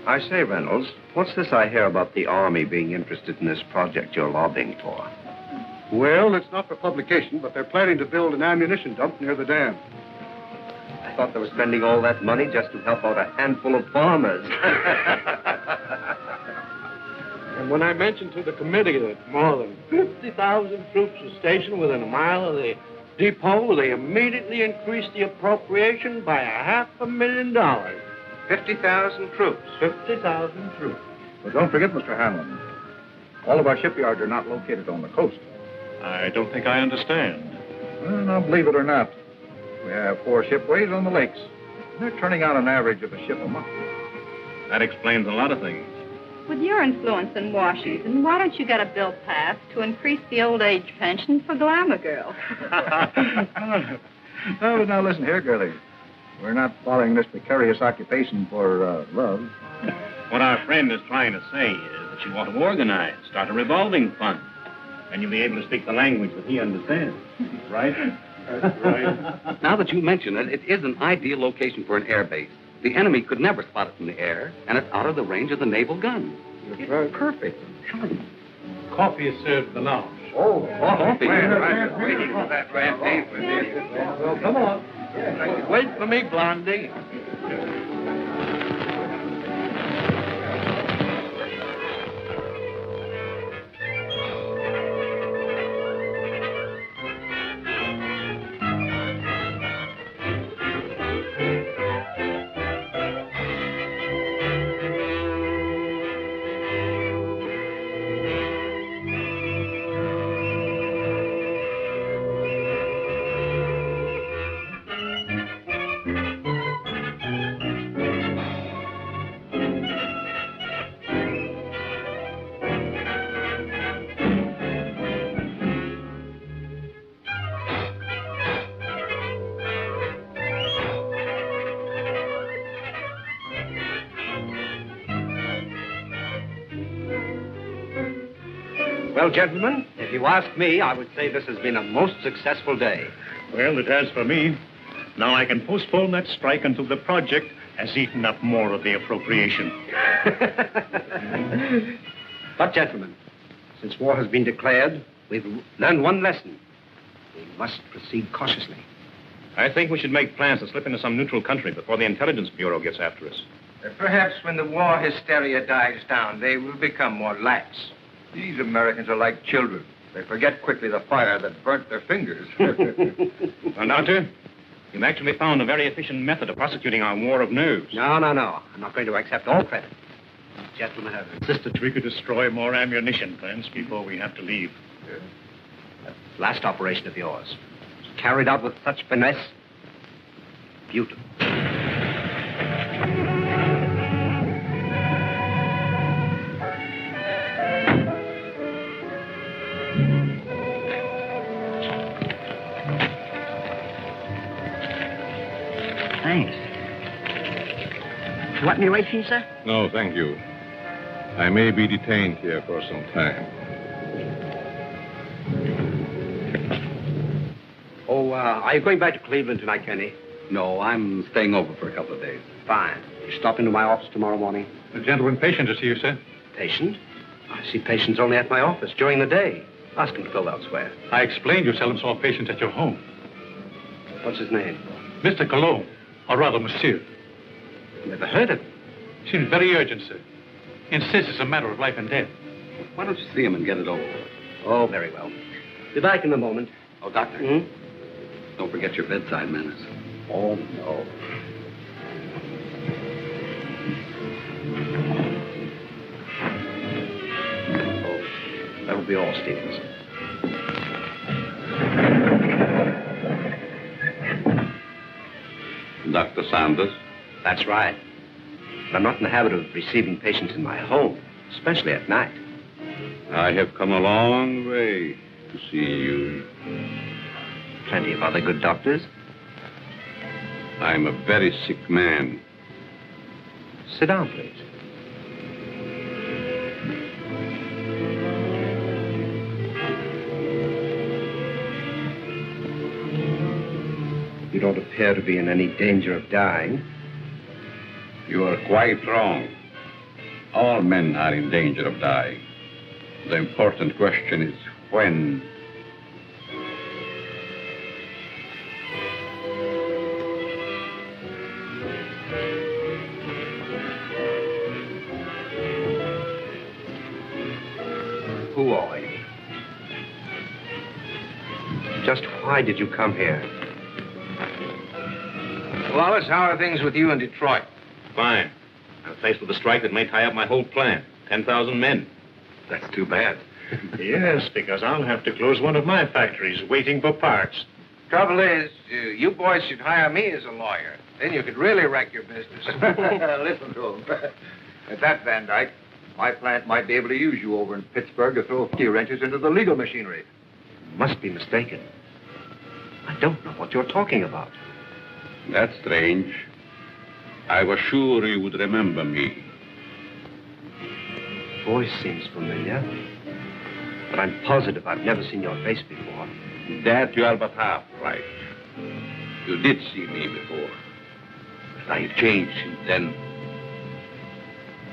I say, Reynolds, what's this I hear about the Army being interested in this project you're lobbying for? Well, it's not for publication, but they're planning to build an ammunition dump near the dam. I thought they were spending all that money just to help out a handful of farmers. And when I mentioned to the committee that more than 50,000 troops are stationed within a mile of the depot, they immediately increased the appropriation by $500,000. 50,000 troops. 50,000 troops. But don't forget, Mr. Hanlon, all of our shipyards are not located on the coast. I don't think I understand. Well, now, believe it or not, we have 4 shipways on the lakes. They're turning out an average of a ship a month. That explains a lot of things. With your influence in Washington, why don't you get a bill passed to increase the old age pension for glamour girls? Oh, now listen here, girlie. We're not following this precarious occupation for love. What our friend is trying to say is that you want to organize, start a revolving fund, and you'll be able to speak the language that he understands. Right? That's right. Now that you mention it, it is an ideal location for an air base. The enemy could never spot it from the air, and it's out of the range of the naval guns. That's right. Perfect. Coffee is served for now. Oh, coffee. Waiting for that rampage. Well, come on. Wait for me, Blondie. Well, gentlemen, if you ask me, I would say this has been a most successful day. Well, it has for me. Now I can postpone that strike until the project has eaten up more of the appropriation. But, gentlemen, since war has been declared, we've learned one lesson. We must proceed cautiously. I think we should make plans to slip into some neutral country before the Intelligence Bureau gets after us. Perhaps when the war hysteria dies down, they will become more lax. These Americans are like children. They forget quickly the fire that burnt their fingers. Well, Doctor, you've actually found a very efficient method of prosecuting our war of nerves. No. I'm not going to accept all credit. These gentlemen have insisted. We could destroy more ammunition plants before we have to leave. That last operation of yours was carried out with such finesse. Beautiful. Thanks. You want any racing, sir? No, thank you. I may be detained here for some time. Oh, are you going back to Cleveland tonight, Kenny? No, I'm staying over for a couple of days. Fine. You stop into my office tomorrow morning? A gentleman patient to see you, sir. patient. I see patients only at my office during the day. Ask him to go elsewhere. I explained you seldom saw a patient at your home. What's his name? Mr. Cologne, or rather, monsieur. Never heard of him. Seems very urgent, sir. Insists it's a matter of life and death. Why don't you see him and get it over with? Oh, very well. Be back in a moment. Oh, Doctor. Hmm? Don't forget your bedside manners. Oh, no. Oh, that'll be all, Stevens. Dr. Sanders? That's right. But I'm not in the habit of receiving patients in my home, especially at night. I have come a long way to see you. Plenty of other good doctors. I'm a very sick man. Sit down, please. You don't appear to be in any danger of dying. You are quite wrong. All men are in danger of dying. The important question is when. Who are you? Just why did you come here? Wallace, how are things with you in Detroit? Fine. I'm faced with a strike that may tie up my whole plant. 10,000 men. That's too bad. Yes, because I'll have to close one of my factories waiting for parts. Trouble is, you boys should hire me as a lawyer. Then you could really wreck your business. Listen to him. At that, Van Dyke, my plant might be able to use you over in Pittsburgh to throw a few wrenches into the legal machinery. You must be mistaken. I don't know what you're talking about. That's strange. I was sure you would remember me. Voice seems familiar, but I'm positive I've never seen your face before. That you are but half right. You did see me before. But I changed since then.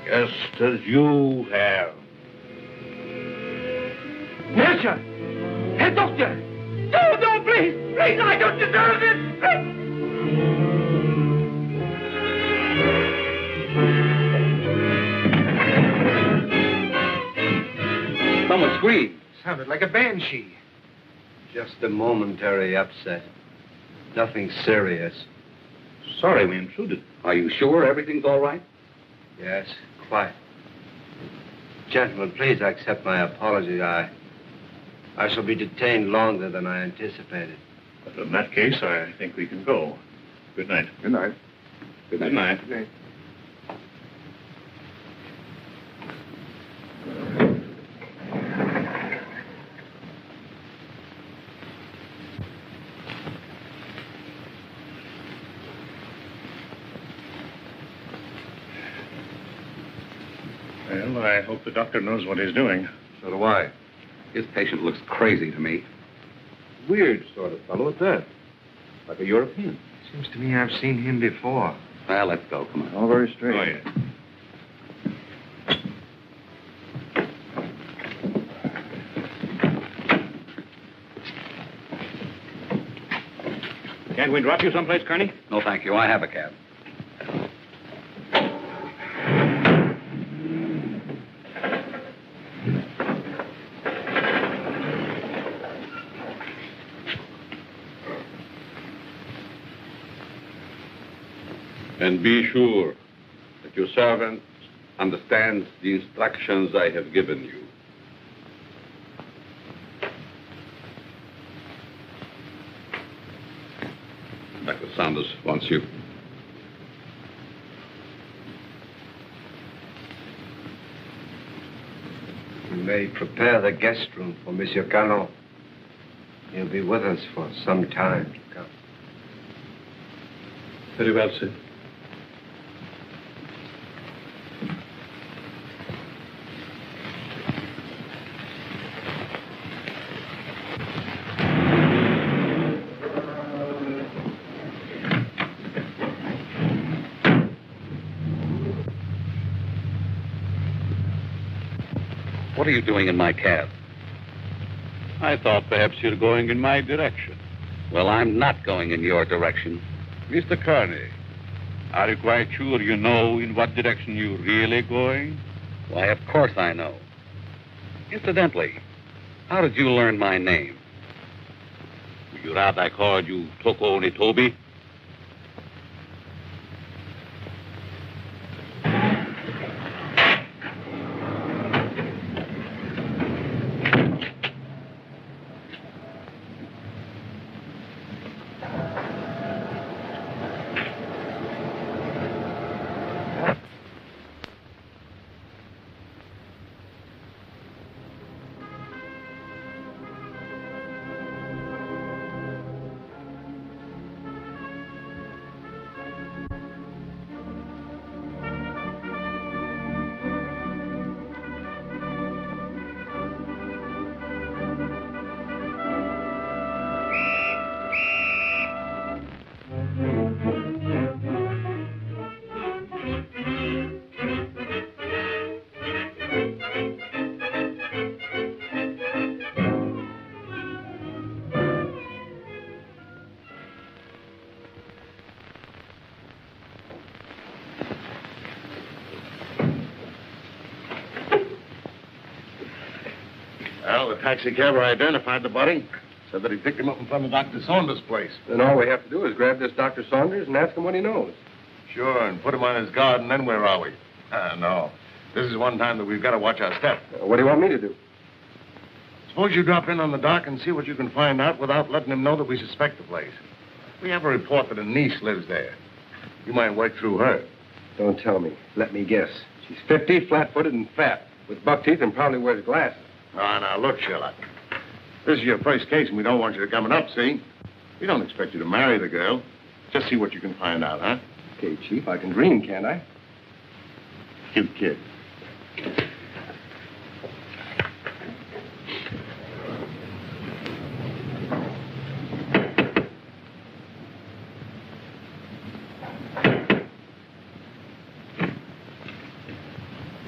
Just as you have. Monsieur! Herr Doctor! No, please! Please, I don't deserve this! Someone screamed. Sounded like a banshee. Just a momentary upset. Nothing serious. Sorry we intruded. Are you sure everything's all right? Yes, quite. Gentlemen, please accept my apology. I shall be detained longer than I anticipated. But in that case, I think we can go. Good night. Good night. Good night. Good night. Well, I hope the doctor knows what he's doing. So do I. His patient looks crazy to me. Weird sort of fellow at that. Like a European. Seems to me I've seen him before. Well, let's go. Come on. All very strange. Oh, yeah. Can't we drop you someplace, Kearney? No, thank you. I have a cab. And be sure that your servant understands the instructions I have given you. Dr. Sanders wants you. You may prepare the guest room for Monsieur Caron. He'll be with us for some time to come. Very well, sir. What are you doing in my cab? I thought perhaps you're going in my direction. Well, I'm not going in your direction. Mr. Kearney, are you quite sure you know in what direction you're really going? Why, of course I know. Incidentally, how did you learn my name? Would you rather I called you Toko Onitobi? Well, the taxicabber identified the body. Said that he picked him up in front of Dr. Saunders' place. Then all we have to do is grab this Dr. Saunders and ask him what he knows. Sure, and put him on his guard, and then where are we? No. This is one time that we've got to watch our step. What do you want me to do? Suppose you drop in on the dock and see what you can find out without letting him know that we suspect the place. We have a report that a niece lives there. You might work through her. Don't tell me. Let me guess. She's 50, flat-footed, and fat, with buck teeth, and probably wears glasses. Oh, now, look, Sherlock. This is your first case, and we don't want you to come up, see? We don't expect you to marry the girl. Just see what you can find out, huh? Okay, Chief, I can dream, can't I? Cute kid.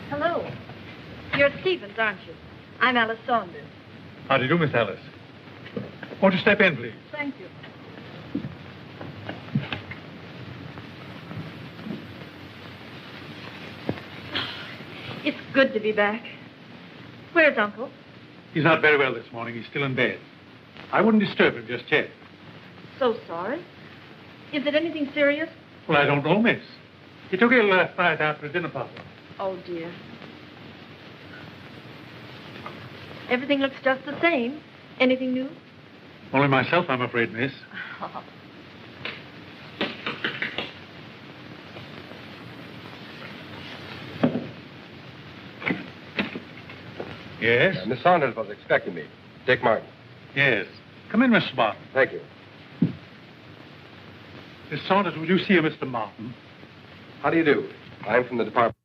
Hello. You're Stevens, aren't you? I'm Alice Saunders. How do you do, Miss Alice? Won't you step in, please? Thank you. It's good to be back. Where's Uncle? He's not very well this morning. He's still in bed. I wouldn't disturb him just yet. So sorry. Is it anything serious? Well, I don't know, miss. He took ill last night after a dinner party. Oh, dear. Everything looks just the same. Anything new? Only myself, I'm afraid, miss. Oh. Yes? Miss Saunders was expecting me. Dick Martin. Yes. Come in, Mr. Martin. Thank you. Miss Saunders, would you see a Mr. Martin? How do you do? I'm from the department.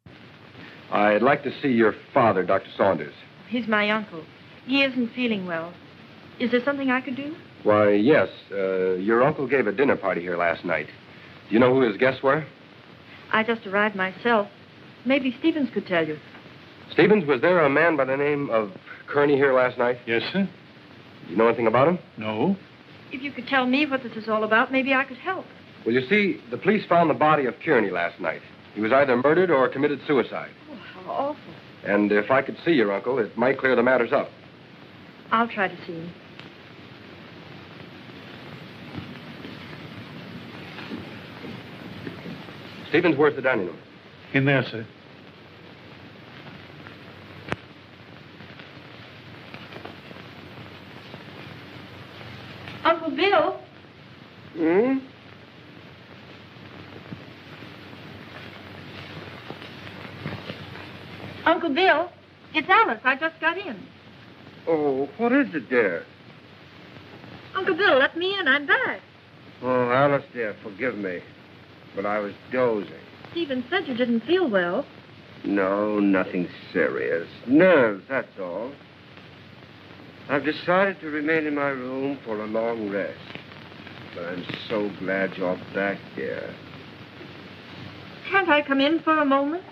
I'd like to see your father, Dr. Saunders. He's my uncle. He isn't feeling well. Is there something I could do? Why, yes. Your uncle gave a dinner party here last night. Do you know who his guests were? I just arrived myself. Maybe Stevens could tell you. Stevens, was there a man by the name of Kearney here last night? Yes, sir. Do you know anything about him? No. If you could tell me what this is all about, maybe I could help. Well, you see, the police found the body of Kearney last night. He was either murdered or committed suicide. Oh, how awful. And if I could see your uncle, it might clear the matters up. I'll try to see him. Stevens, where's the dining room? In there, sir. Uncle Bill? Hmm? Uncle Bill, it's Alice. I just got in. Oh, what is it, dear? Uncle Bill, let me in. I'm back. Oh, Alice, dear, forgive me. But I was dozing. Stephen said you didn't feel well. No, nothing serious. Nerves, that's all. I've decided to remain in my room for a long rest. But I'm so glad you're back, dear. Can't I come in for a moment?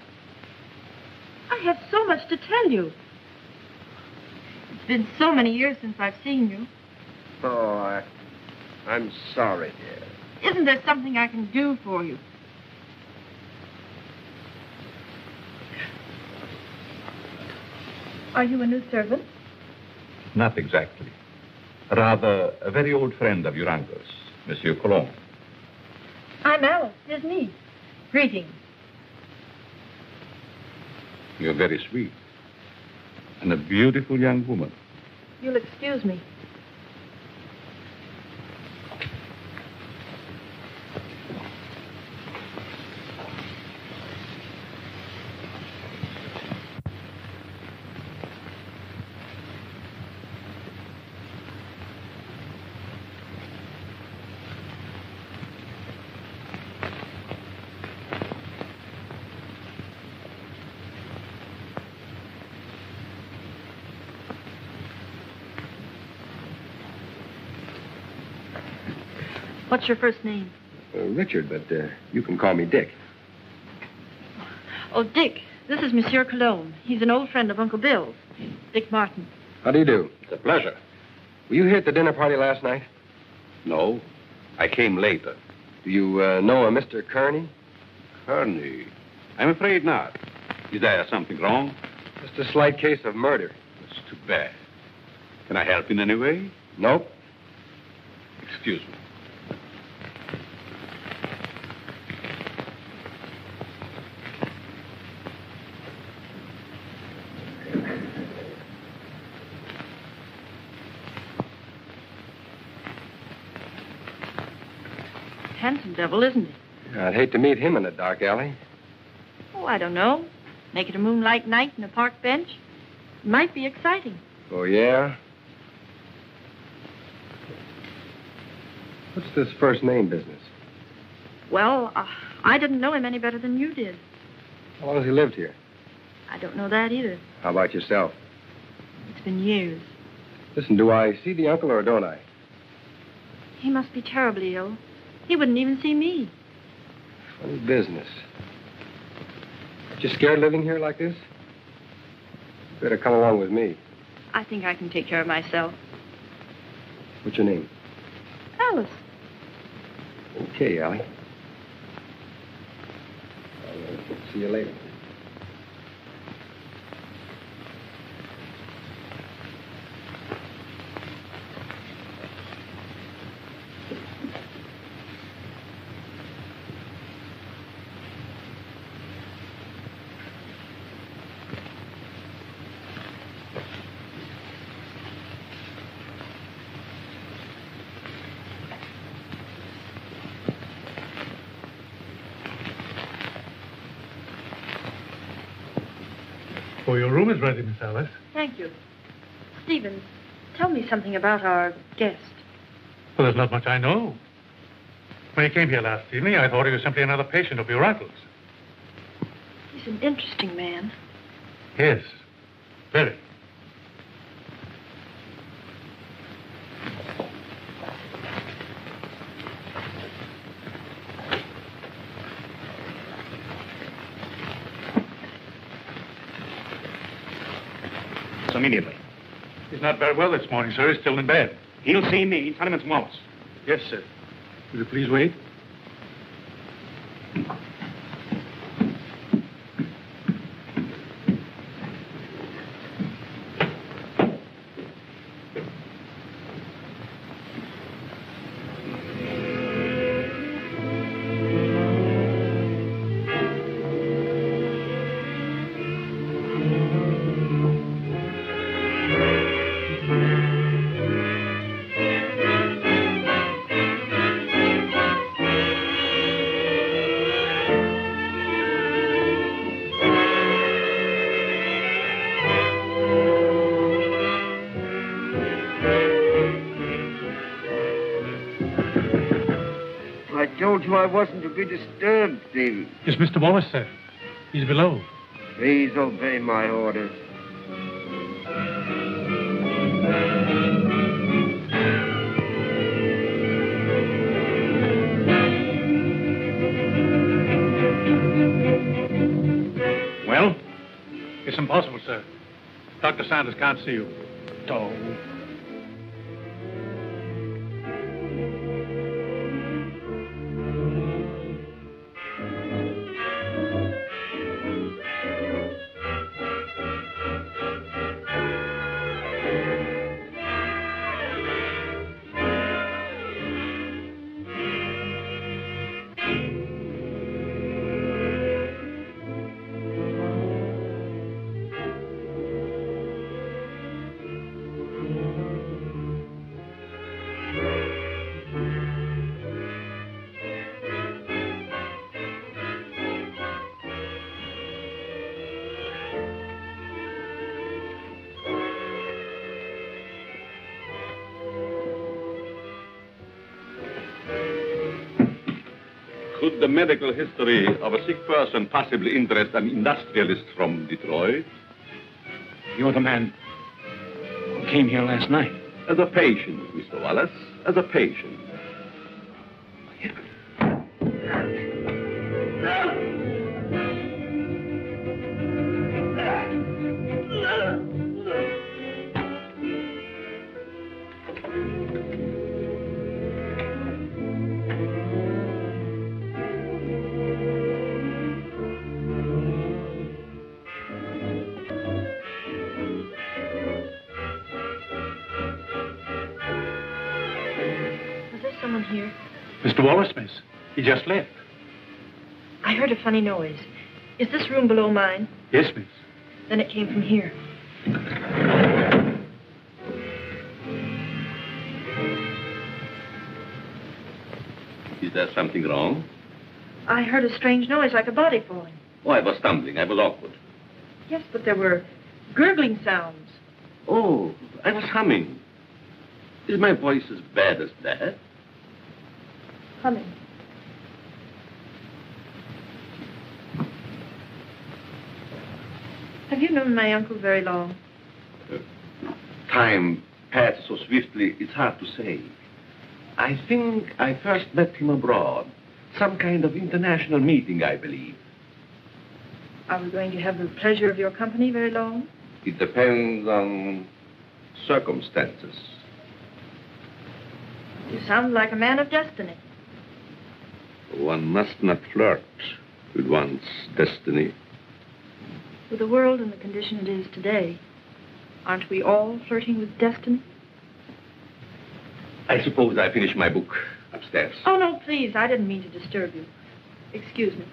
I have so much to tell you. been so many years since I've seen you. Oh, I'm sorry, dear. Isn't there something I can do for you? Are you a new servant? Not exactly. Rather, a very old friend of your uncle's, Monsieur Cologne. I'm Alice, his niece. Greetings. You're very sweet. And a beautiful young woman. You'll excuse me. What's your first name? Richard, but you can call me Dick. Oh, Dick. This is Monsieur Cologne. He's an old friend of Uncle Bill's. Dick Martin. How do you do? It's a pleasure. Were you here at the dinner party last night? No, I came later. Do you know a Mr. Kearney? Kearney? I'm afraid not. Is there something wrong? Just a slight case of murder. That's too bad. Can I help in any way? Nope. Excuse me. Handsome devil, isn't he? I'd hate to meet him in a dark alley. Oh, I don't know. Make it a moonlight night in a park bench. It might be exciting. Oh, yeah? What's this first name business? Well, I didn't know him any better than you did. How long has he lived here? I don't know that either. How about yourself? It's been years. Listen, do I see the uncle or don't I? He must be terribly ill. He wouldn't even see me. Funny business. You scared living here like this? Better come along with me. I think I can take care of myself. What's your name? Alice. Okay, Allie. I'll see you later. Oh, your room is ready, Miss Alice. Thank you. Stevens, tell me something about our guest. Well, there's not much I know. When he came here last evening, I thought he was simply another patient of your uncle's. He's an interesting man. Yes, very. Immediately. He's not very well this morning, sir. He's still in bed. He'll see me. Tenements Wallace. Yes, sir. Will you please wait? I wasn't to be disturbed, Stevens. It's Mr. Wallace, sir. He's below. Please obey my orders. Well? It's impossible, sir. Dr. Sanders can't see you. Presto. Could the medical history of a sick person possibly interest an industrialist from Detroit? You're the man who came here last night. As a patient, Mr. Wallace, as a patient. Someone here. Mr. Wallace, miss. He just left. I heard a funny noise. Is this room below mine? Yes, miss. Then it came from here. Is there something wrong? I heard a strange noise like a body falling. Oh, I was stumbling. I was awkward. Yes, but there were gurgling sounds. Oh, I was humming. Is my voice as bad as that? Humming. Have you known my uncle very long? Time passed so swiftly, it's hard to say. I think I first met him abroad. Some kind of international meeting, I believe. Are we going to have the pleasure of your company very long? It depends on circumstances. You sound like a man of destiny. One must not flirt with one's destiny. With the world in the condition it is today, aren't we all flirting with destiny? I suppose I finished my book upstairs. Oh, no, please. I didn't mean to disturb you. Excuse me.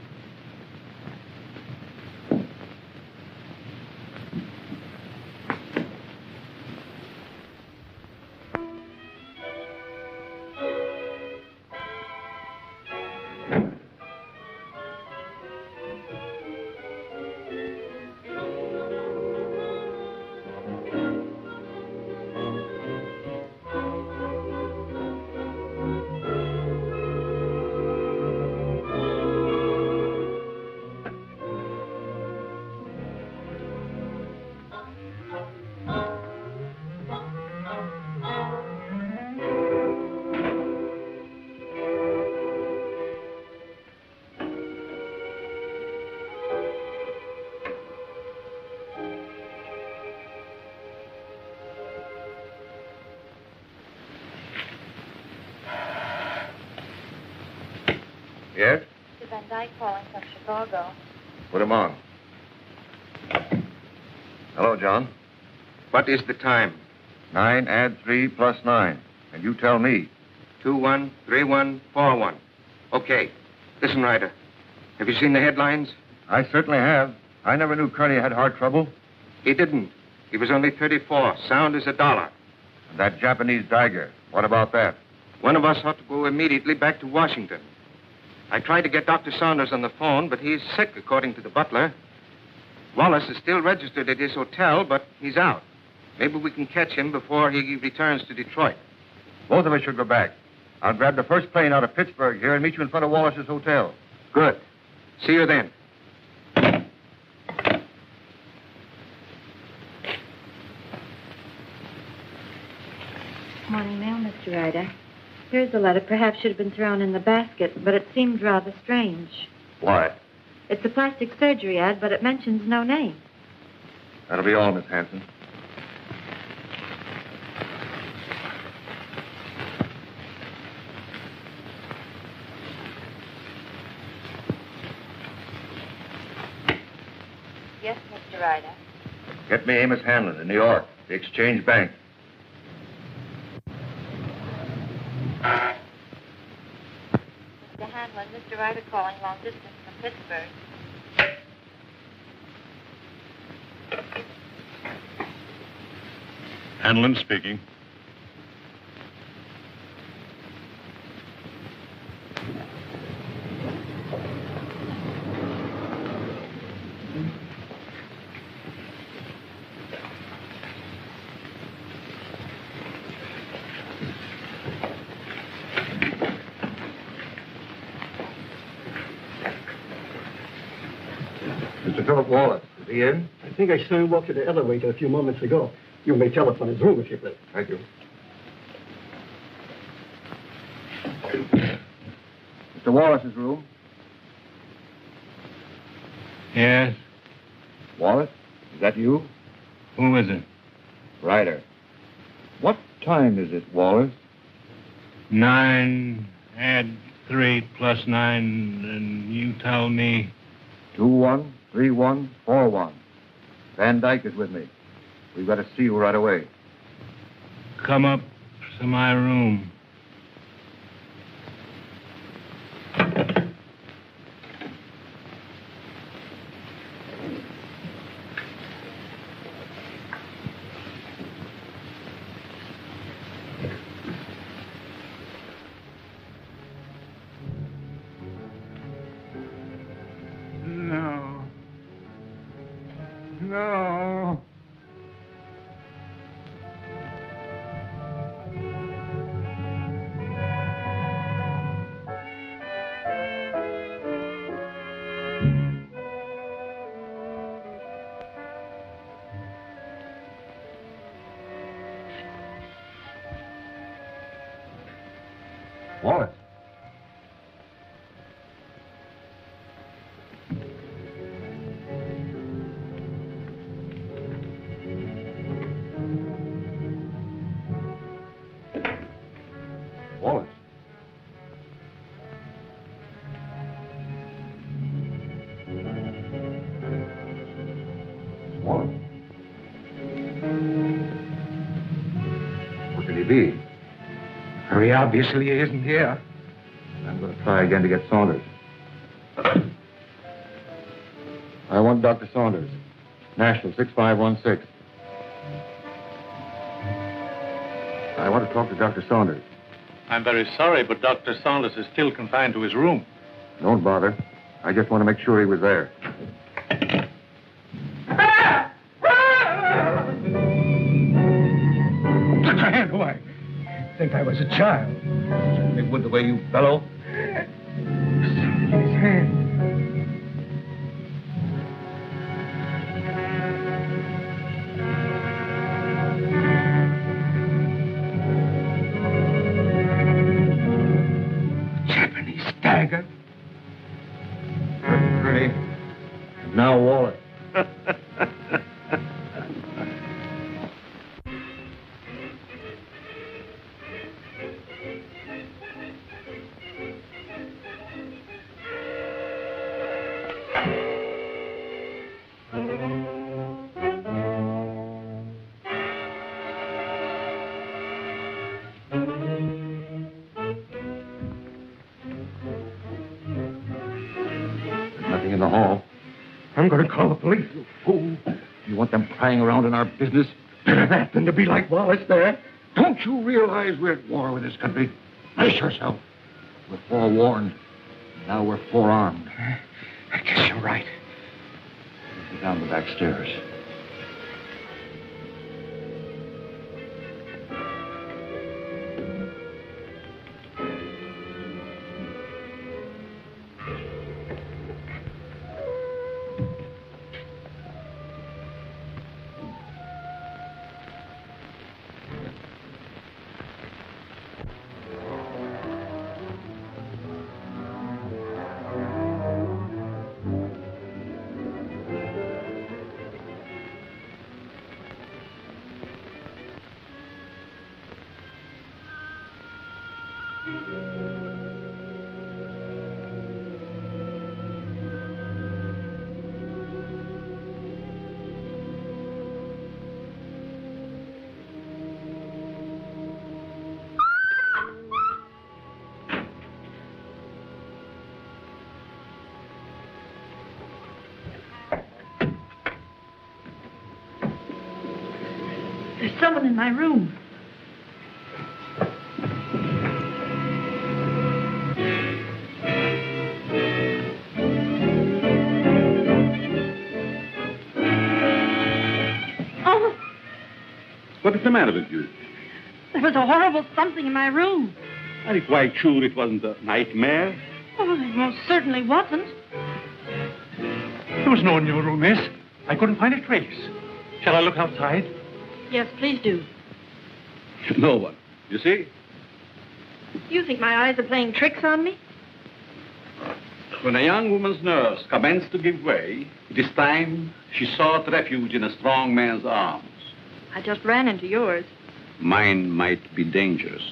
Yes? Mr. Van Dyke calling from Chicago. Put him on. Hello, John. What is the time? 9 add 3 plus 9. And you tell me. 213141. Okay. Listen, Ryder. Have you seen the headlines? I certainly have. I never knew Kearney had heart trouble. He didn't. He was only 34. Sound as $1. And that Japanese Diger. What about that? One of us ought to go immediately back to Washington. I tried to get Dr. Saunders on the phone, but he's sick, according to the butler. Wallace is still registered at his hotel, but he's out. Maybe we can catch him before he returns to Detroit. Both of us should go back. I'll grab the first plane out of Pittsburgh here and meet you in front of Wallace's hotel. Good. See you then. Morning mail, Mr. Ryder. Here's the letter. Perhaps should have been thrown in the basket, but it seemed rather strange. Why? It's a plastic surgery ad, but it mentions no name. That'll be all, Miss Hanson. Mr. Ryder. Get me Amos Hanlon in New York, the Exchange Bank. Mr. Hanlon, Mr. Ryder calling long distance from Pittsburgh. Hanlon speaking. Mr. Philip Wallace, is he in? I think I saw him walk to the elevator a few moments ago. You may telephone his room if you please. Thank you. Mr. Wallace's room. Yes? Wallace, is that you? Who is it? Ryder. What time is it, Wallace? 9, add 3 plus 9, and you tell me. 213141. Van Dyke is with me. We've got to see you right away. Come up to my room. No. No. Wallace. Wallace. Wallace. Where could he be? Very obviously he isn't here. I'm going to try again to get Saunders. I want Dr. Saunders. National 6516. I want to talk to Dr. Saunders. I'm very sorry, but Dr. Saunders is still confined to his room. Don't bother. I just want to make sure he was there. Took your hand away. Think I was a child. Certainly would the way you bellow. His hand. Japanese dagger. Pretty. Now Wallace. Nothing in the hall. I'm going to call the police, you fool. You want them prying around in our business? Better that than to be like Wallace there. Don't you realize we're at war with this country? Brace yourself. We're forewarned. Now we're forearmed. I guess you're right. Go down the back stairs. There's someone in my room. Oh, What is the matter with you? there was a horrible something in my room. Are you quite sure it wasn't a nightmare? Oh, it most certainly wasn't. There was no one in your room, miss. I couldn't find a trace. Shall I look outside? Yes, please do. No one. You see? You think my eyes are playing tricks on me? When a young woman's nerves commenced to give way, it is time she sought refuge in a strong man's arms. I just ran into yours. Mine might be dangerous.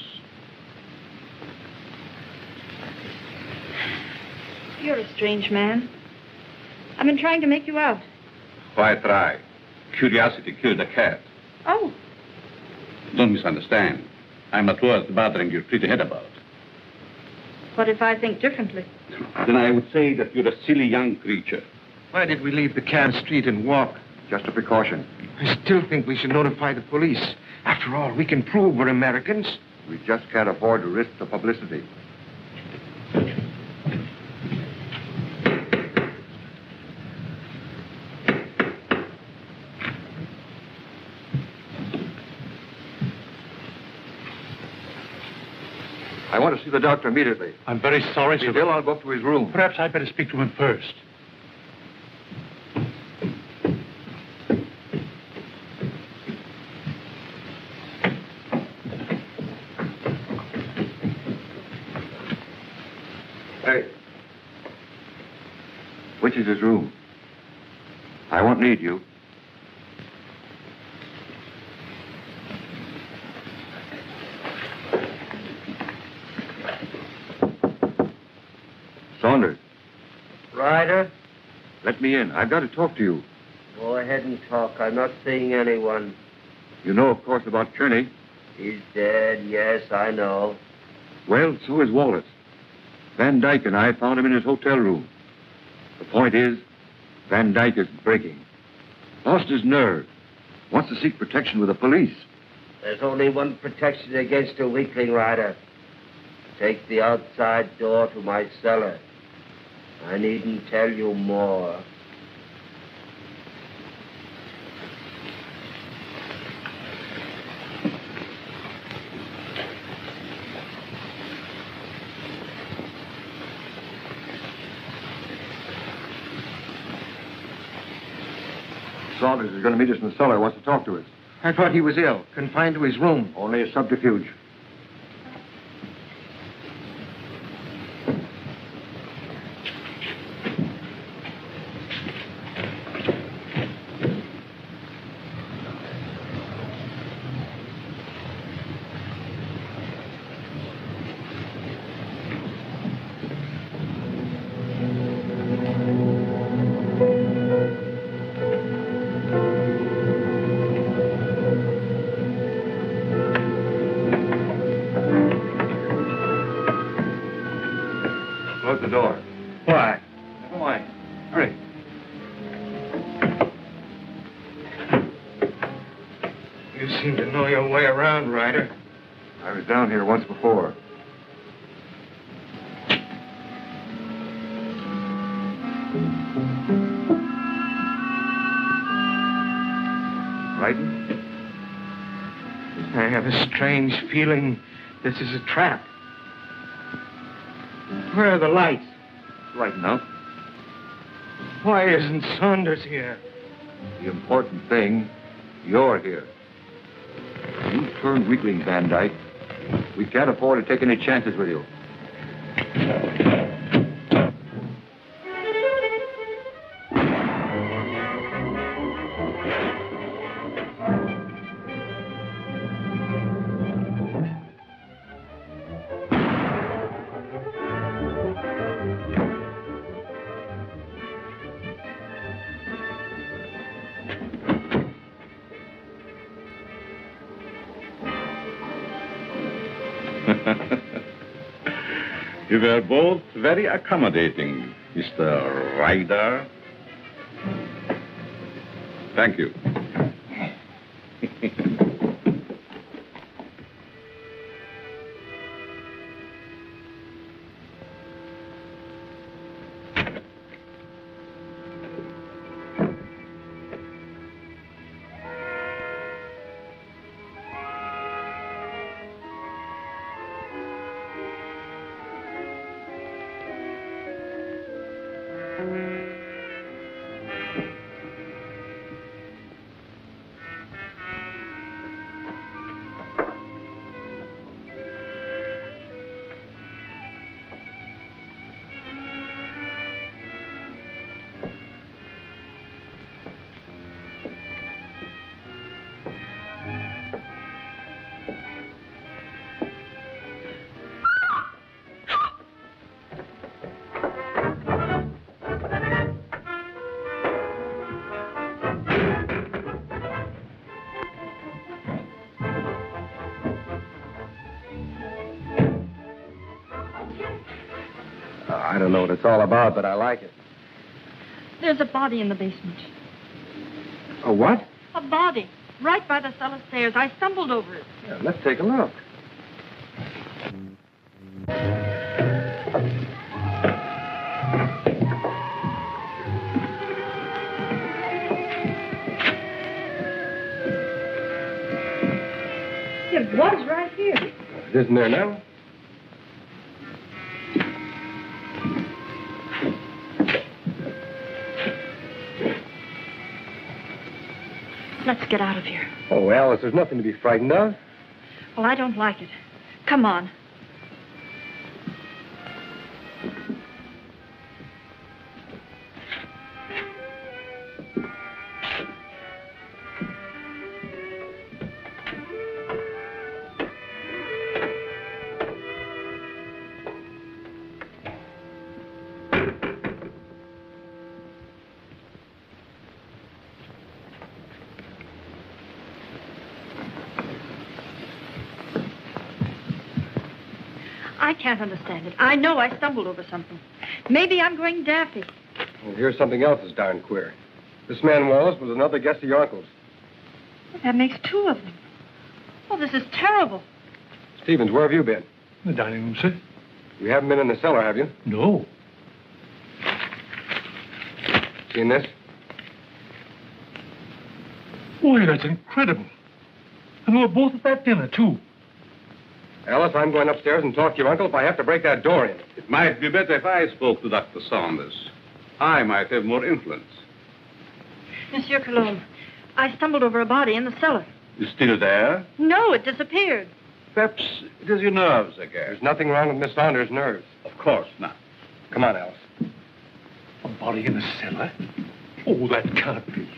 You're a strange man. I've been trying to make you out. Why try? Curiosity killed a cat. Oh, Don't misunderstand. I'm not worth bothering your pretty head about. what if I think differently? Then I would say that you're a silly young creature. Why did we leave the cab street and walk? Just a precaution. I still think we should notify the police. After all, we can prove we're Americans. We just can't afford to risk the publicity. I want to see the doctor immediately. I'm very sorry, sir. Bill, I'll go up to his room. Perhaps I'd better speak to him first. Hey. Which is his room? I won't need you. Saunders. Ryder, Let me in. I've got to talk to you. go ahead and talk. I'm not seeing anyone. You know, of course, about Kearney. He's dead, yes, I know. Well, so is Wallace. Van Dyke and I found him in his hotel room. The point is, Van Dyke is breaking. Lost his nerve. Wants to seek protection with the police. There's only one protection against a weakling, Ryder. Take the outside door to my cellar. I needn't tell you more. Saunders is going to meet us in the cellar. Wants to talk to us. I thought he was ill, confined to his room. Only a subterfuge. Close the door. Why? Why? Hurry. You seem to know your way around, Ryder. I was down here once before. Frightened? I have a strange feeling this is a trap. Where are the lights? Right enough. Why isn't Saunders here? The important thing, you're here. You turned weakling, Van Dyke. We can't afford to take any chances with you. You were both very accommodating, Mr. Ryder. Thank you. know what it's all about, but I like it. There's a body in the basement. A what? A body. Right by the cellar stairs. I stumbled over it. Yeah, let's take a look. It was right here. It isn't there now. Let's get out of here. Oh, Alice, there's nothing to be frightened of. Well, I don't like it. Come on. I can't understand it. I know I stumbled over something. Maybe I'm going daffy. Well, here's something else that's darn queer. This man Wallace was another guest of your uncle's. That makes two of them. Oh, this is terrible. Stevens, where have you been? In the dining room, sir. You haven't been in the cellar, have you? No. Seen this? Boy, that's incredible. And we were both at that dinner, too. Alice, I'm going upstairs and talk to your uncle if I have to break that door in. It might be better if I spoke to Dr. Saunders. I might have more influence. Monsieur Cologne, I stumbled over a body in the cellar. You still there? No, it disappeared. Perhaps it is your nerves again. There's nothing wrong with Miss Saunders' nerves. Of course not. Come on, Alice. A body in the cellar? Oh, that can't be.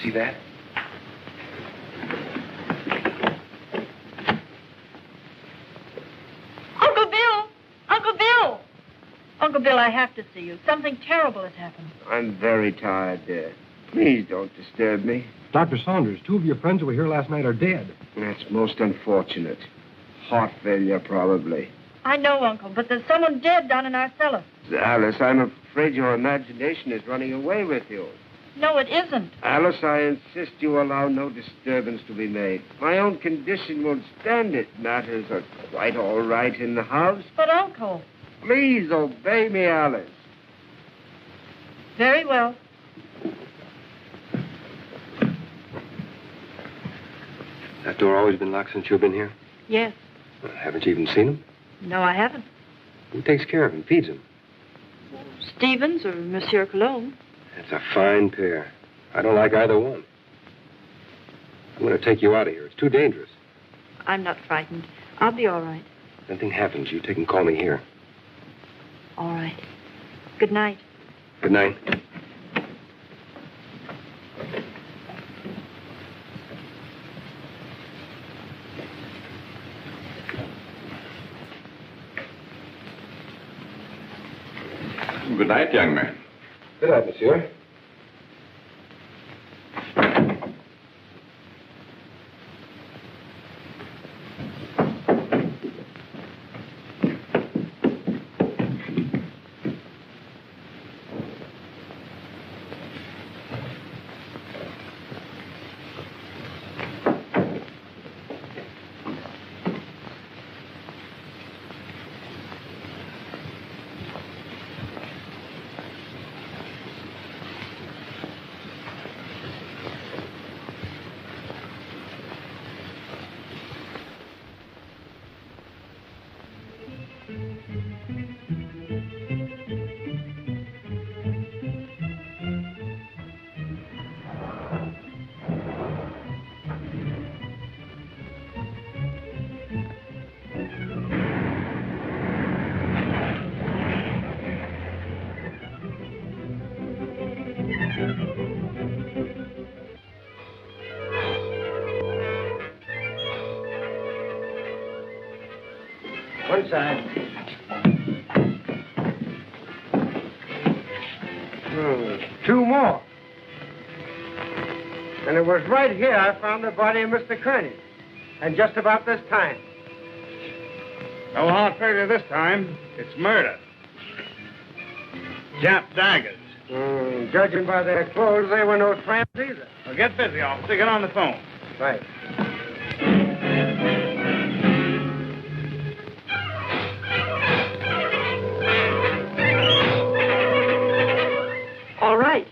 See that? Uncle Bill! Uncle Bill! Uncle Bill, I have to see you. Something terrible has happened. I'm very tired, dear. Please don't disturb me. Dr. Saunders, two of your friends who were here last night are dead. That's most unfortunate. Heart failure, probably. I know, Uncle, but there's someone dead down in our cellar. Alice, I'm afraid your imagination is running away with you. No, it isn't. Alice, I insist you allow no disturbance to be made. My own condition won't stand it. Matters are quite all right in the house. But, Uncle... Please obey me, Alice. Very well. That door always been locked since you've been here? Yes. Well, haven't you even seen him? No, I haven't. Who takes care of him, feeds him? Stevens or Monsieur Cologne. That's a fine pair. I don't like either one. I'm going to take you out of here. It's too dangerous. I'm not frightened. I'll be all right. If anything happens, you take and call me here. All right. Good night. Good night. Good night, young man. Good night, monsieur. inside. Two more. And it was right here I found the body of Mr. Kearney. And just about this time. No hard failure this time. It's murder. Jap daggers. Judging by their clothes, they were no tramps either. Well, get busy, officer. Get on the phone. Right. All right.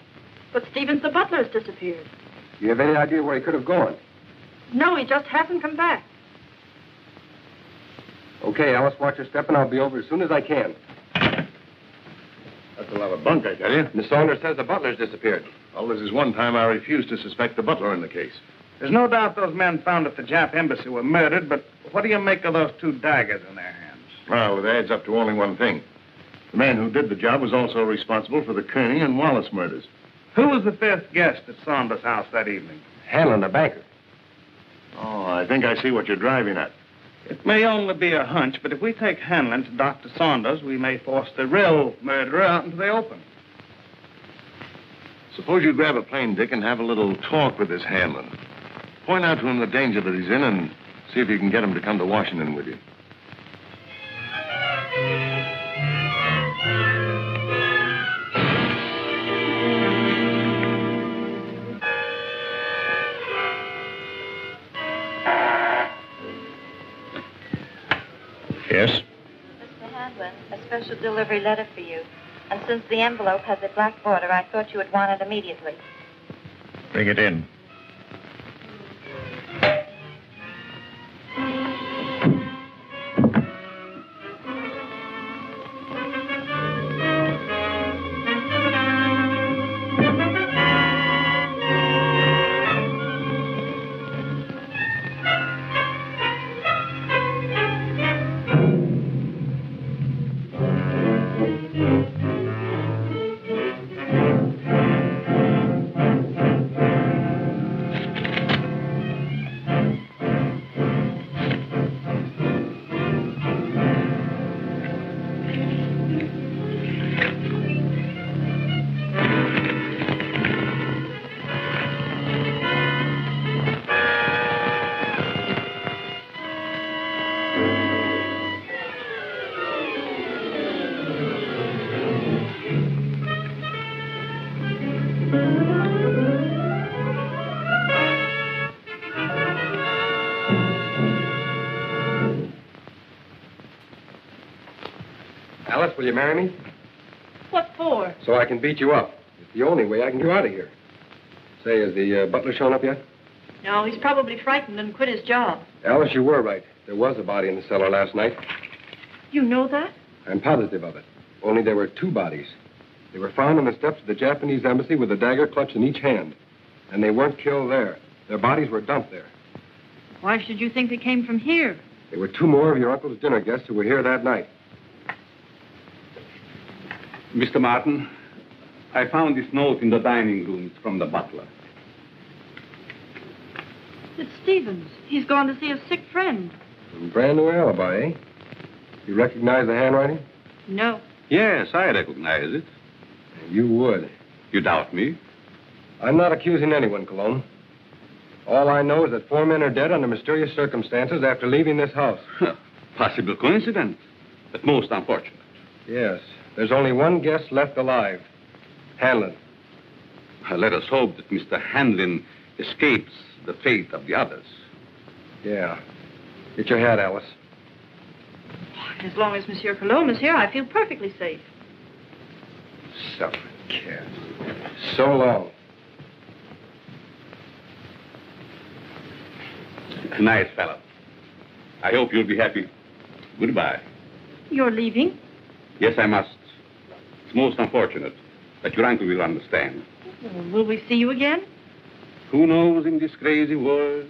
But Stevens the butler has disappeared. You have any idea where he could have gone? No, he just hasn't come back. Okay, Alice, watch your step, and I'll be over as soon as I can. That's a lot of bunk, I tell you. Miss Saunders says the butler's disappeared. Well, this is one time I refused to suspect the butler in the case. There's no doubt those men found at the Jap embassy were murdered, but what do you make of those two daggers in their hands? Well, it adds up to only one thing. The man who did the job was also responsible for the Kearney and Wallace murders. Who was the fifth guest at Saunders' house that evening? Hanlon, the banker. Oh, I think I see what you're driving at. It may only be a hunch, but if we take Hanlon to Dr. Saunders, we may force the real murderer out into the open. Suppose you grab a plane, Dick, and have a little talk with this Hanlon. Point out to him the danger that he's in and see if you can get him to come to Washington with you. Yes? Mr. Hanlon, a special delivery letter for you. And since the envelope has a black border, I thought you would want it immediately. Bring it in. Alice, will you marry me? What for? So I can beat you up. It's the only way I can get out of here. Say, has the butler shown up yet? No, he's probably frightened and quit his job. Alice, you were right. There was a body in the cellar last night. You know that? I'm positive of it. Only there were two bodies. They were found on the steps of the Japanese embassy with a dagger clutched in each hand. And they weren't killed there. Their bodies were dumped there. Why should you think they came from here? There were two more of your uncle's dinner guests who were here that night. Mr. Martin, I found this note in the dining room. It's from the butler. It's Stevens. He's gone to see a sick friend. A brand new alibi, eh? You recognize the handwriting? No. Yes, I recognize it. You would. You doubt me? I'm not accusing anyone, Cologne. All I know is that 4 men are dead under mysterious circumstances after leaving this house. Possible coincidence, but most unfortunate. Yes. There's only one guest left alive. Hanlon. Let us hope that Mr. Hanlon escapes the fate of the others. Yeah. Get your hat, Alice. As long as Monsieur Cologne is here, I feel perfectly safe. Suffering cat. So long. Nice fellow. I hope you'll be happy. Goodbye. You're leaving? Yes, I must. It's most unfortunate, but your uncle will understand. Will we see you again? Who knows in this crazy world?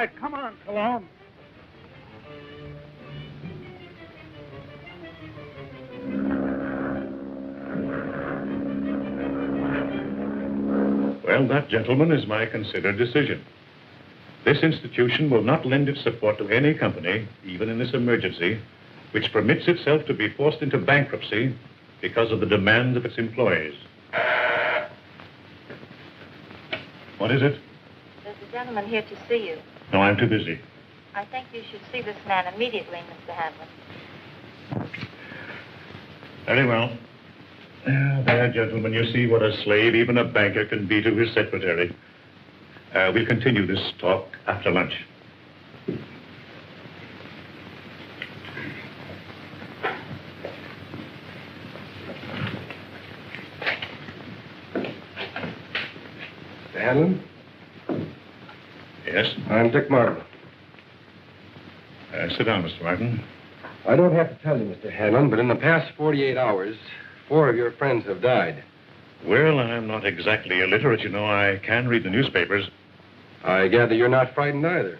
right. Come on, Cologne. Well, that, gentlemen, is my considered decision. This institution will not lend its support to any company, even in this emergency, which permits itself to be forced into bankruptcy because of the demands of its employees. What is it? There's a gentleman here to see you. No, I'm too busy. I think you should see this man immediately, Mr. Hanlon. Very well. There, gentlemen, you see what a slave even a banker can be to his secretary. We'll continue this talk after lunch. Mr. Hanlon? Yes? I'm Dick Martin. Sit down, Mr. Martin. I don't have to tell you, Mr. Hanlon, but in the past 48 hours, 4 of your friends have died. Well, I'm not exactly illiterate, you know. I can read the newspapers. I gather you're not frightened either.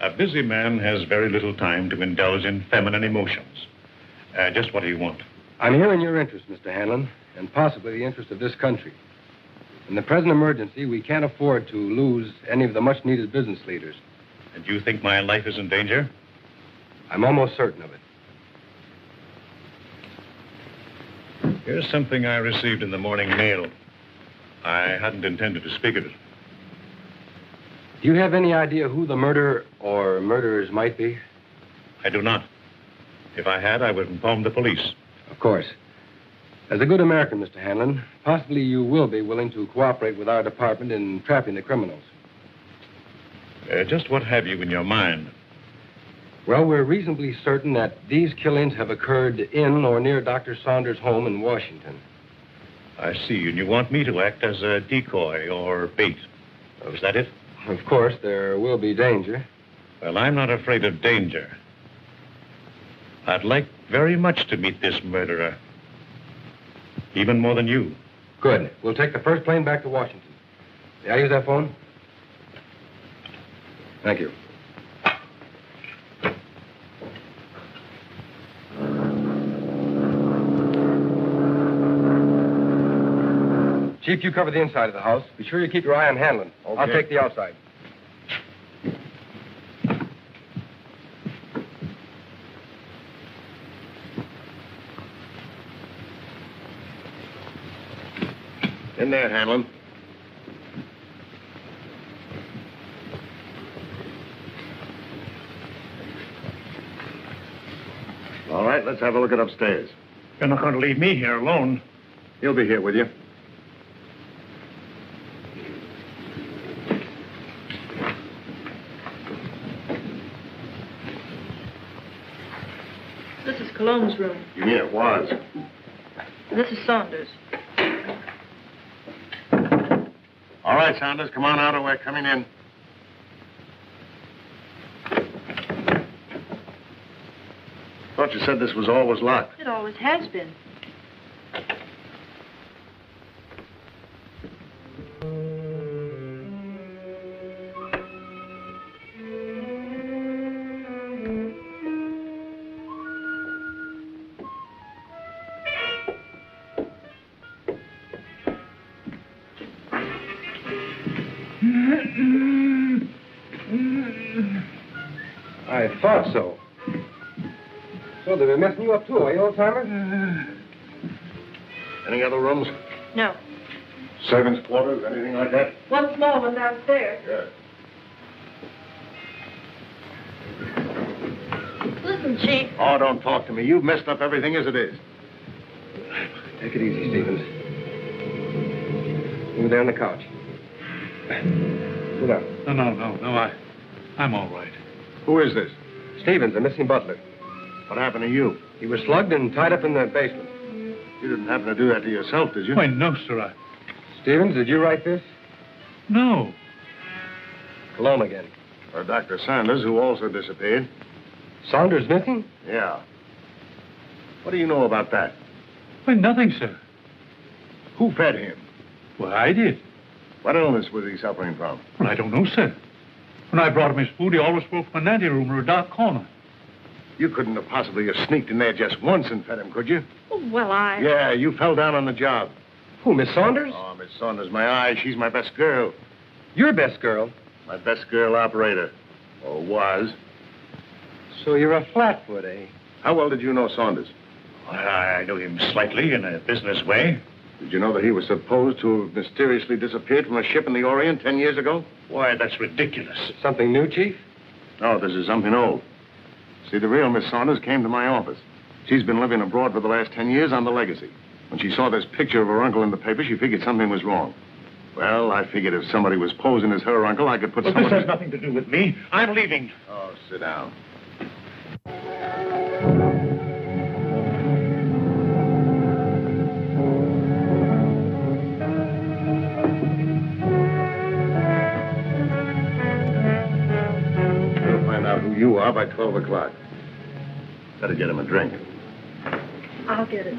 A busy man has very little time to indulge in feminine emotions. Just what do you want? I'm here in your interest, Mr. Hanlon, and possibly the interest of this country. In the present emergency, we can't afford to lose any of the much-needed business leaders. And you think my life is in danger? I'm almost certain of it. Here's something I received in the morning mail. I hadn't intended to speak of it. Do you have any idea who the murderer or murderers might be? I do not. If I had, I would inform the police. Of course. As a good American, Mr. Hanlon, possibly you will be willing to cooperate with our department in trapping the criminals. Just what have you in your mind? Well, we're reasonably certain that these killings have occurred in or near Dr. Saunders' home in Washington. I see, and you want me to act as a decoy or bait. Is that it? Of course, there will be danger. Well, I'm not afraid of danger. I'd like very much to meet this murderer. Even more than you. Good. We'll take the first plane back to Washington. May I use that phone? Thank you. Chief, you cover the inside of the house. Be sure you keep your eye on Hanlon. Okay. I'll take the outside. In there, Hanlon. All right, let's have a look at upstairs. You're not going to leave me here alone. He'll be here with you. This is Cologne's room. Yeah, it was. This is Saunders. All right, Saunders, come on out or we're coming in. Thought you said this was always locked. It always has been. I thought so. So they've been messing you up too, you old-timer? Any other rooms? No. Servants' quarters, anything like that? One small one downstairs. Good. Listen, Chief. Oh, don't talk to me. You've messed up everything as it is. Take it easy, Stevens. Over there on the couch. Sit down. No, I'm all right. Who is this? Stevens, the missing butler. What happened to you? He was slugged and tied up in the basement. You didn't happen to do that to yourself, did you? Why, no, sir. Stevens, did you write this? No. Cologne again. Or Dr. Saunders, who also disappeared. Saunders missing? Yeah. What do you know about that? Why, nothing, sir. Who fed him? Well, I did. What illness was he suffering from? Well, I don't know, sir. When I brought him his food, he always spoke from an anteroom or a dark corner. You couldn't have possibly have sneaked in there just once and fed him, could you? Oh, well, I... Yeah, you fell down on the job. Who, Miss Saunders? Oh, Miss Saunders, my eye. She's my best girl. Your best girl? My best girl operator. Or was. So you're a flatfoot, eh? How well did you know Saunders? Well, I knew him slightly in a business way. Did you know that he was supposed to have mysteriously disappeared from a ship in the Orient 10 years ago? Why, that's ridiculous. Something new, Chief? No, this is something old. See, the real Miss Saunders came to my office. She's been living abroad for the last 10 years on the legacy. When she saw this picture of her uncle in the paper, she figured something was wrong. Well, I figured if somebody was posing as her uncle, I could put Well, someone... this has nothing to do with me. I'm leaving. Oh, sit down. We'll find out who you are by 12 o'clock. Better get him a drink. I'll get it.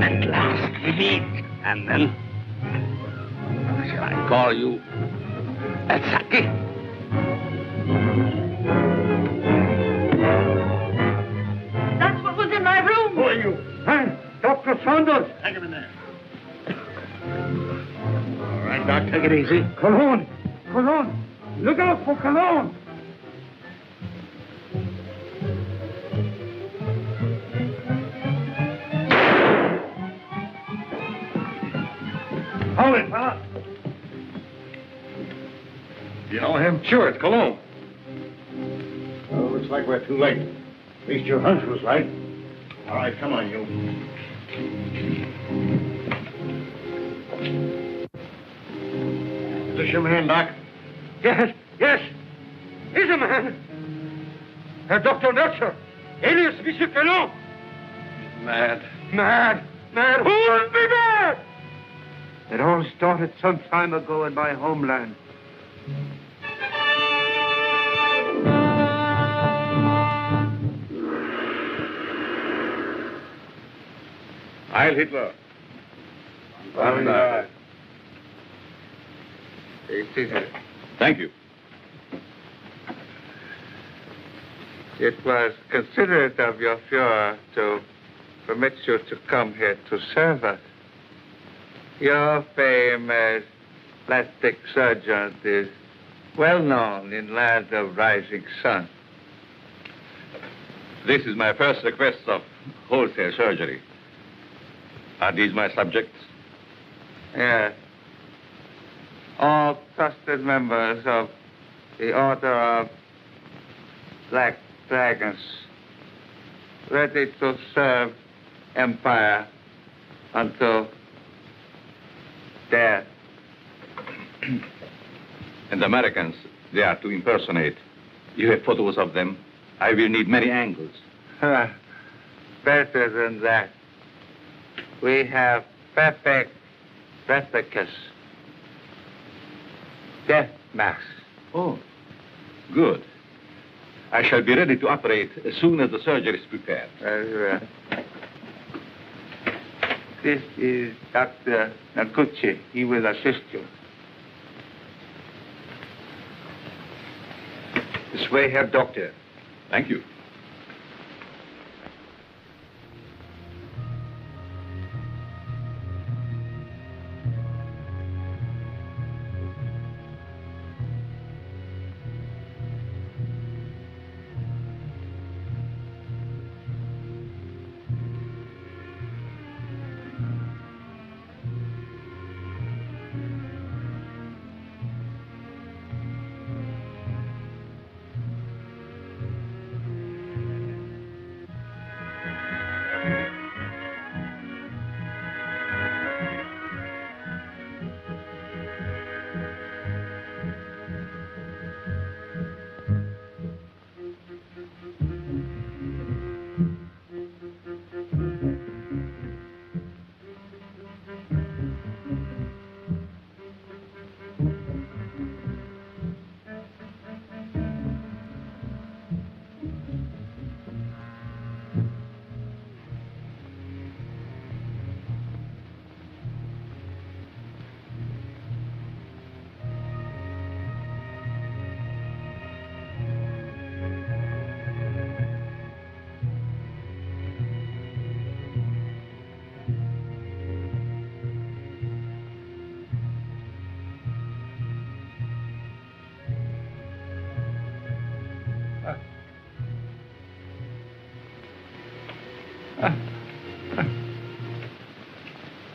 At last we meet. And then, shall I call you Saki? That's what was in my room. Who are you? Huh? Dr. Saunders. Hang him in there. All right, Doc, take it easy. Cologne. Cologne. Look out for cologne. Hold it, fella. You know him? Sure, it's Cologne. Well, looks like we're too late. At least your hunch was right. All right, come on, you. Is this your man, Doc? Yes, yes. He's a man. Dr. Nurser, alias Monsieur Cologne. Mad. Mad. Mad. Who would be mad? It all started some time ago in my homeland. Heil Hitler. Thank you. It was considerate of your Fuhrer to permit you to come here to serve us. Your fame as plastic surgeon is well known in land of rising sun. This is my first request of wholesale surgery. Are these my subjects? Yes. All trusted members of the Order of Black Dragons, ready to serve Empire until death. And the Americans, they are to impersonate. You have photos of them. I will need many angles. Better than that. We have perfect replicas. Death masks. Oh, good. I shall be ready to operate as soon as the surgery is prepared. Very well. This is Dr. Nakuchi. He will assist you. This way, Herr Doctor. Thank you.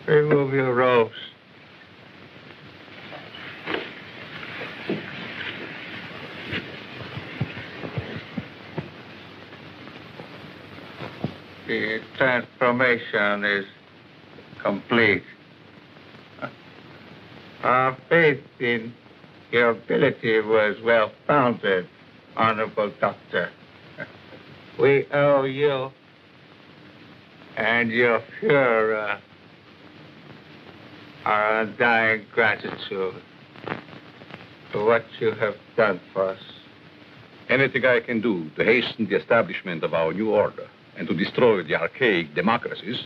Remove your robes. The transformation is complete. Our faith in your ability was well founded, Honorable Doctor. We owe you and your Fuhrer our undying gratitude for what you have done for us. Anything I can do to hasten the establishment of our new order and to destroy the archaic democracies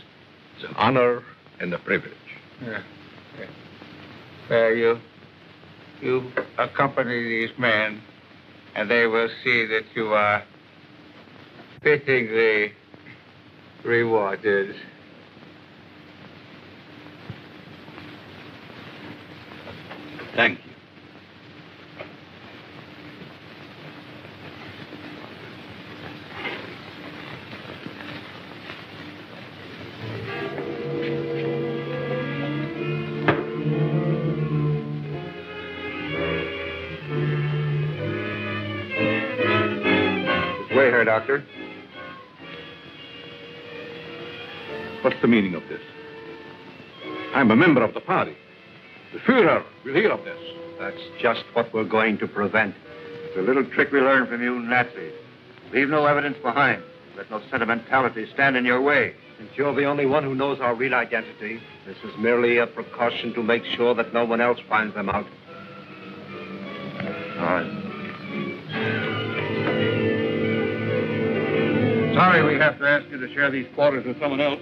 is an honor and a privilege. Yeah. Well, you accompany these men, and they will see that you are fittingly rewarded. Thank you. Way here, Doctor. What's the meaning of this? I'm a member of the party. The Fuhrer will hear of this. That's just what we're going to prevent. It's a little trick we learned from you Nazis. Leave no evidence behind. Let no sentimentality stand in your way. Since you're the only one who knows our real identity, this is merely a precaution to make sure that no one else finds them out. All right. Sorry we have to ask you to share these quarters with someone else.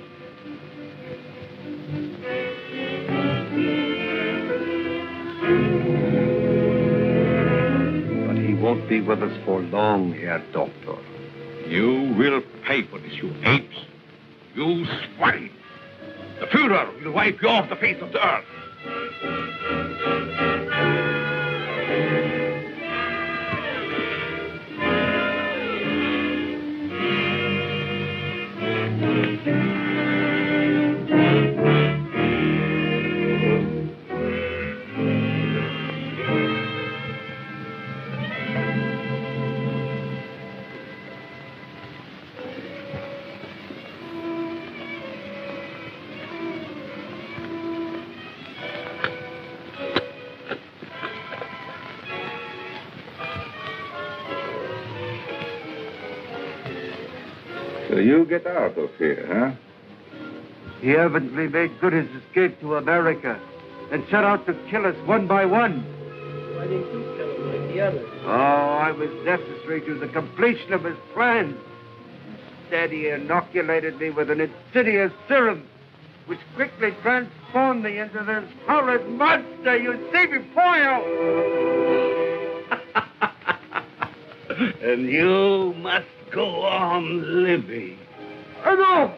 But he won't be with us for long, Herr Doctor. You will pay for this, you apes. You swine. The Fuhrer will wipe you off the face of the earth. So you get out of here, huh? He evidently made good his escape to America and set out to kill us one by one. Why didn't you kill him like the others? Oh, I was necessary to the completion of his plan. Instead, he inoculated me with an insidious serum, which quickly transformed me into this horrid monster you see before you. And you must go on living. No!